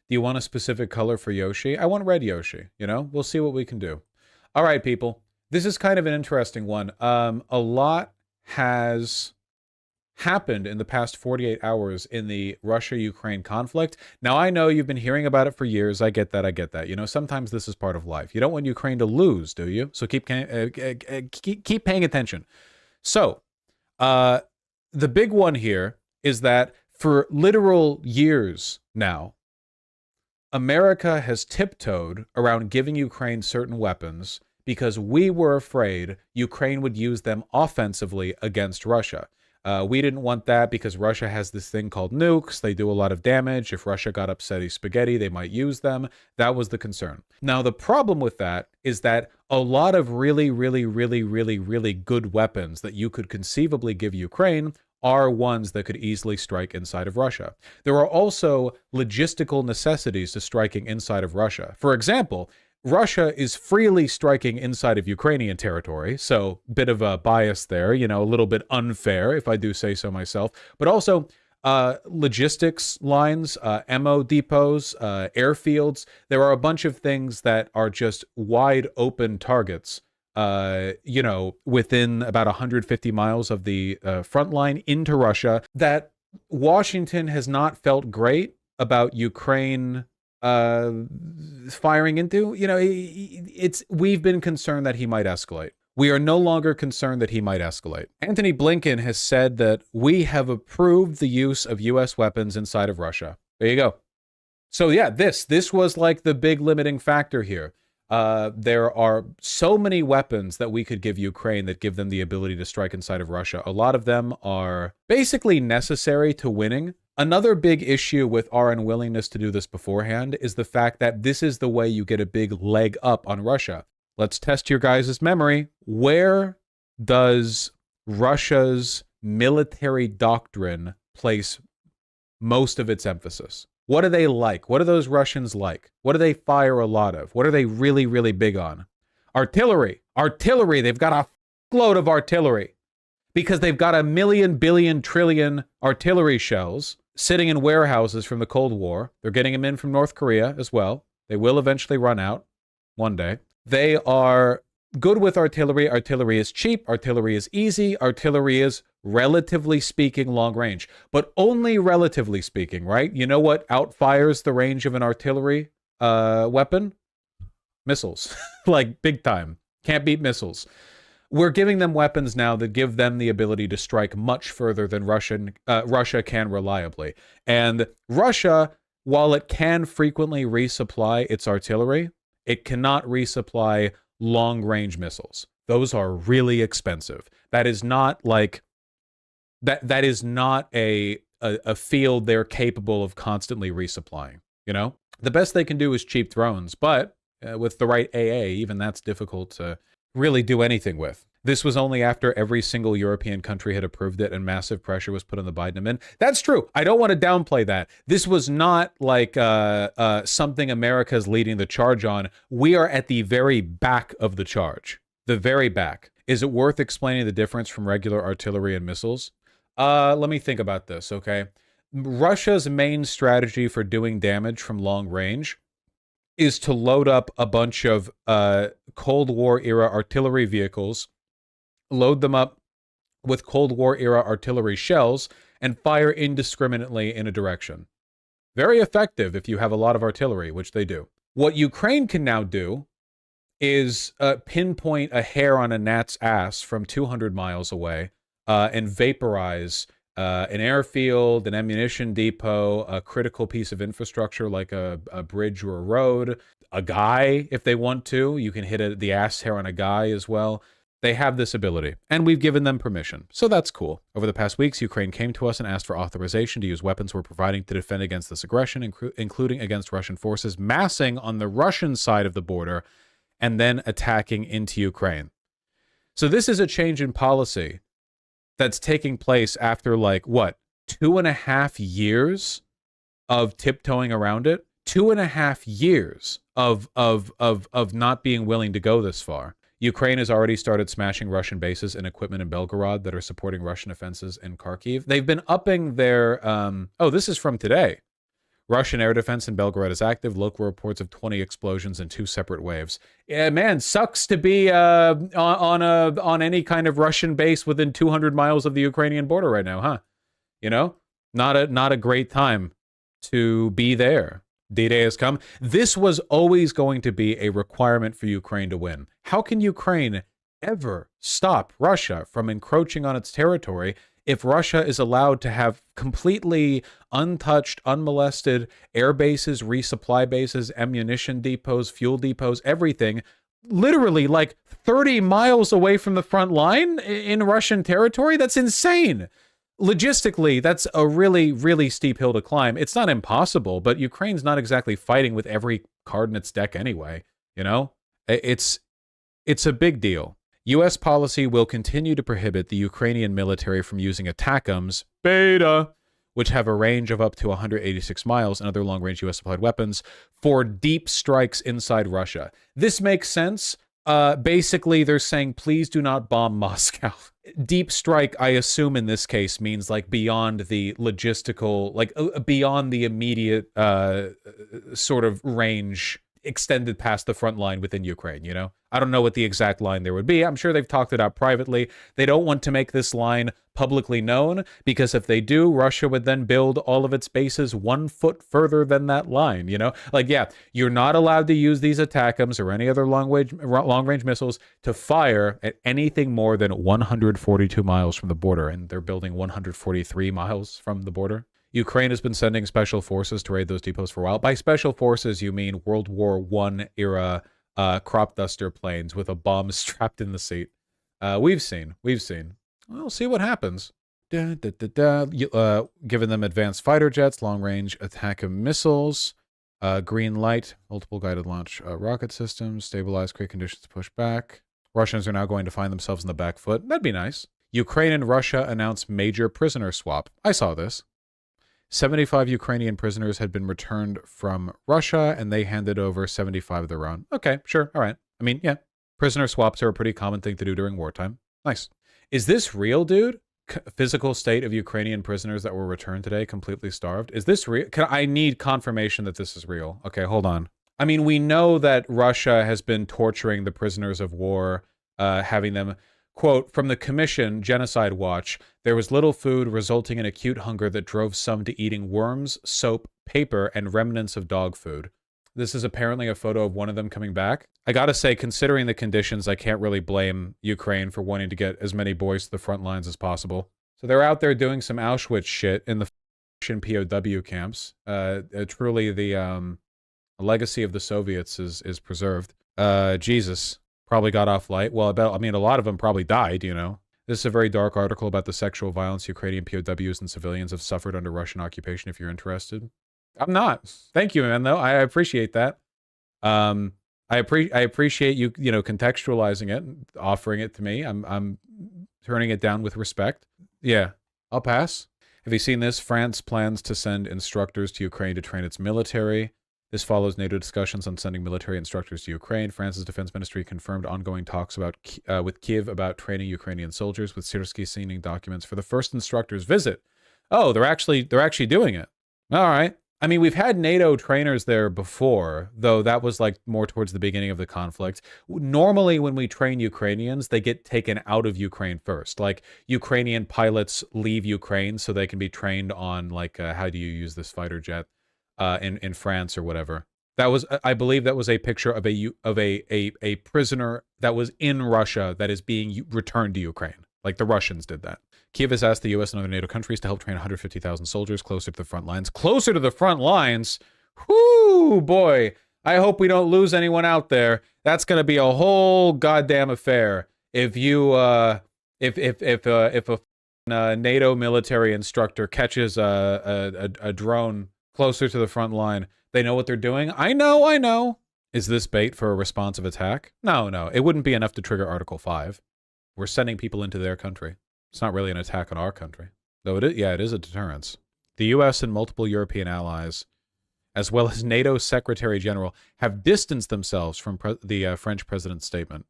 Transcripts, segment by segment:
Do you want a specific color for Yoshi? I want red Yoshi, you know? We'll see what we can do. All right, people. This is kind of an interesting one. A lot has happened in the past 48 hours in the Russia-Ukraine conflict. Now, I know you've been hearing about it for years. I get that. I get that. You know, sometimes this is part of life. You don't want Ukraine to lose, do you? So keep paying attention. So, the big one here is that for literal years now, America has tiptoed around giving Ukraine certain weapons because we were afraid Ukraine would use them offensively against Russia. We didn't want that because Russia has this thing called nukes. They do a lot of damage. If Russia got upsetty spaghetti, they might use them. That was the concern. Now, the problem with that is that a lot of really, really, really, really, really good weapons that you could conceivably give Ukraine are ones that could easily strike inside of Russia. There are also logistical necessities to striking inside of Russia. For example, Russia is freely striking inside of Ukrainian territory, so a bit of a bias there, you know, a little bit unfair, if I do say so myself, but also logistics lines, ammo depots, airfields. There are a bunch of things that are just wide open targets, you know, within about 150 miles of the front line into Russia that Washington has not felt great about Ukraine firing into. You know, we've been concerned that he might escalate. We are no longer concerned that he might escalate. Antony Blinken has said that we have approved the use of U.S. weapons inside of Russia. There you go. So yeah, this was like the big limiting factor here. There are so many weapons that we could give Ukraine that give them the ability to strike inside of Russia. A lot of them are basically necessary to winning. Another big issue with our unwillingness to do this beforehand is the fact that this is the way you get a big leg up on Russia. Let's test your guys' memory. Where does Russia's military doctrine place most of its emphasis? What do they like? What do those Russians like? What do they fire a lot of? What are they really, really big on? Artillery. Artillery. They've got a load of artillery because they've got 1,000,000,000 billion trillion artillery shells sitting in warehouses from the Cold War. They're getting them in from North Korea as well. They will eventually run out one day. They are good with artillery. Artillery is cheap. Artillery is easy. Artillery is, relatively speaking, long range. But only relatively speaking, right? You know what outfires the range of an artillery weapon? Missiles. Like, big time. Can't beat missiles. We're giving them weapons now that give them the ability to strike much further than Russia can reliably. And Russia, while it can frequently resupply its artillery, it cannot resupply long-range missiles. Those are really expensive. That is not like that is not a field they're capable of constantly resupplying, you know? The best they can do is cheap drones, but with the right AA, even that's difficult to really do anything with. This was only after every single European country had approved it and massive pressure was put on the Biden admin. That's true. I don't want to downplay that. This was not like something America's leading the charge on. We are at the very back of the charge. The very back. Is it worth explaining the difference from regular artillery and missiles? Let me think about this, okay? Russia's main strategy for doing damage from long range is to load up a bunch of Cold War era artillery vehicles, load them up with Cold War era artillery shells, and fire indiscriminately in a direction. Very effective if you have a lot of artillery, which they do. What Ukraine can now do is pinpoint a hair on a gnat's ass from 200 miles away and vaporize an airfield, an ammunition depot, a critical piece of infrastructure like a bridge or a road, a guy if they want to. You can hit the ass hair on a guy as well. They have this ability, and we've given them permission, so that's cool. Over the past weeks, Ukraine came to us and asked for authorization to use weapons we're providing to defend against this aggression, including against Russian forces massing on the Russian side of the border and then attacking into Ukraine. So this is a change in policy that's taking place after, like, what, 2.5 years of tiptoeing around it? 2.5 years of not being willing to go this far. Ukraine has already started smashing Russian bases and equipment in Belgorod that are supporting Russian offenses in Kharkiv. They've been upping their... oh, this is from today. Russian air defense in Belgorod is active. Local reports of 20 explosions in 2 separate waves. Yeah, man, sucks to be on any kind of Russian base within 200 miles of the Ukrainian border right now, huh? You know, not a great time to be there. D-Day has come. This was always going to be a requirement for Ukraine to win. How can Ukraine ever stop Russia from encroaching on its territory if Russia is allowed to have completely untouched, unmolested air bases, resupply bases, ammunition depots, fuel depots, everything, literally like 30 miles away from the front line in Russian territory? That's insane. Logistically, that's a really, really steep hill to climb. It's not impossible, but Ukraine's not exactly fighting with every card in its deck anyway, you know? It's a big deal. U.S. policy will continue to prohibit the Ukrainian military from using ATACMS, beta, which have a range of up to 186 miles, and other long-range U.S.-supplied weapons, for deep strikes inside Russia. This makes sense. Basically, they're saying, please do not bomb Moscow. Deep strike, I assume in this case, means like beyond the logistical, like beyond the immediate sort of range extended past the front line within Ukraine, you know? I don't know what the exact line there would be. I'm sure they've talked it out privately. They don't want to make this line publicly known, because if they do, Russia would then build all of its bases 1 foot further than that line, you know? Like, yeah, you're not allowed to use these ATACMS or any other long-range missiles to fire at anything more than 142 miles from the border, and they're building 143 miles from the border. Ukraine has been sending special forces to raid those depots for a while. By special forces, you mean World War I era crop duster planes with a bomb strapped in the seat. We've seen. We'll see what happens. Giving them advanced fighter jets, long-range attack missiles, green light, multiple guided launch rocket systems, stabilize, create conditions to push back. Russians are now going to find themselves in the back foot. That'd be nice. Ukraine and Russia announced major prisoner swap. I saw this. 75 Ukrainian prisoners had been returned from Russia, and they handed over 75 of their own. Okay, sure, all right. I mean, yeah, prisoner swaps are a pretty common thing to do during wartime. Nice. Is this real, dude? Physical state of Ukrainian prisoners that were returned today, completely starved. Is this real? I need confirmation that this is real. Okay, hold on. I mean, we know that Russia has been torturing the prisoners of war, having them... Quote, from the Commission, Genocide Watch, there was little food, resulting in acute hunger that drove some to eating worms, soap, paper, and remnants of dog food. This is apparently a photo of one of them coming back. I gotta say, considering the conditions, I can't really blame Ukraine for wanting to get as many boys to the front lines as possible. So they're out there doing some Auschwitz shit in the POW camps. Truly, the legacy of the Soviets is preserved. Jesus. Probably got off light. Well, I mean, a lot of them probably died, you know. This is a very dark article about the sexual violence Ukrainian POWs and civilians have suffered under Russian occupation, if you're interested. I'm not. Thank you, man, though. I appreciate that. I appreciate you, you know, contextualizing it, and offering it to me. I'm turning it down with respect. Yeah, I'll pass. Have you seen this? France plans to send instructors to Ukraine to train its military. This follows NATO discussions on sending military instructors to Ukraine. France's defense ministry confirmed ongoing talks with Kiev about training Ukrainian soldiers, with Syrskyi signing documents for the first instructor's visit. Oh, they're actually doing it. All right. I mean, we've had NATO trainers there before, though that was like more towards the beginning of the conflict. Normally, when we train Ukrainians, they get taken out of Ukraine first. Like, Ukrainian pilots leave Ukraine so they can be trained on, like, how do you use this fighter jet? In France or whatever. That was, I believe, that was a picture of a prisoner that was in Russia that is being returned to Ukraine. Like, the Russians did that. Kiev has asked the U.S. and other NATO countries to help train 150,000 soldiers closer to the front lines. Closer to the front lines? Whoo, boy. I hope we don't lose anyone out there. That's going to be a whole goddamn affair. If you, if a NATO military instructor catches a drone closer to the front line, they know what they're doing. I know. Is this bait for a responsive attack? No. It wouldn't be enough to trigger Article 5. We're sending people into their country. It's not really an attack on our country. Though it is a deterrence. The U.S. and multiple European allies, as well as NATO Secretary General, have distanced themselves from the French president's statement.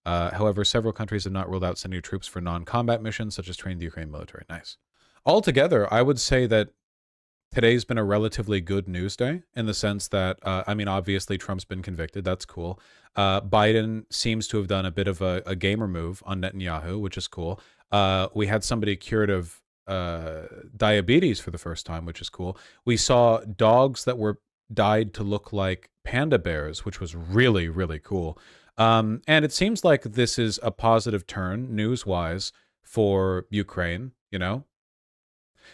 However, several countries have not ruled out sending troops for non-combat missions, such as training the Ukrainian military. Nice. Altogether, I would say that today's been a relatively good news day in the sense that, I mean, obviously Trump's been convicted. That's cool. Biden seems to have done a bit of a gamer move on Netanyahu, which is cool. We had somebody cured of diabetes for the first time, which is cool. We saw dogs that were dyed to look like panda bears, which was really, really cool. And it seems like this is a positive turn news-wise for Ukraine, you know?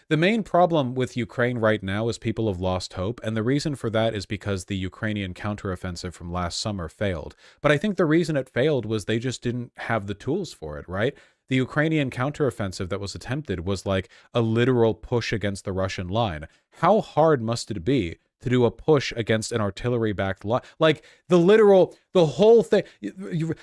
The main problem with Ukraine right now is people have lost hope, and the reason for that is because the Ukrainian counteroffensive from last summer failed. But I think the reason it failed was they just didn't have the tools for it, right? The Ukrainian counteroffensive that was attempted was like a literal push against the Russian line. How hard must it be to do a push against an artillery-backed line? Like the whole thing.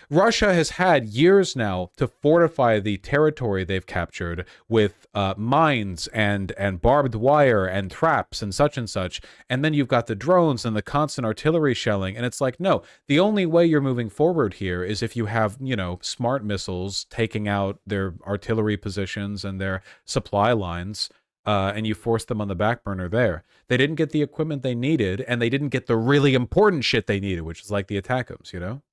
Russia has had years now to fortify the territory they've captured with mines and barbed wire and traps and such, and then you've got the drones and the constant artillery shelling, and it's like, no, the only way you're moving forward here is if you have, you know, smart missiles taking out their artillery positions and their supply lines, and you force them on the back burner there. They didn't get the equipment they needed, and they didn't get the really important shit they needed, which is like the ATACMS, you know?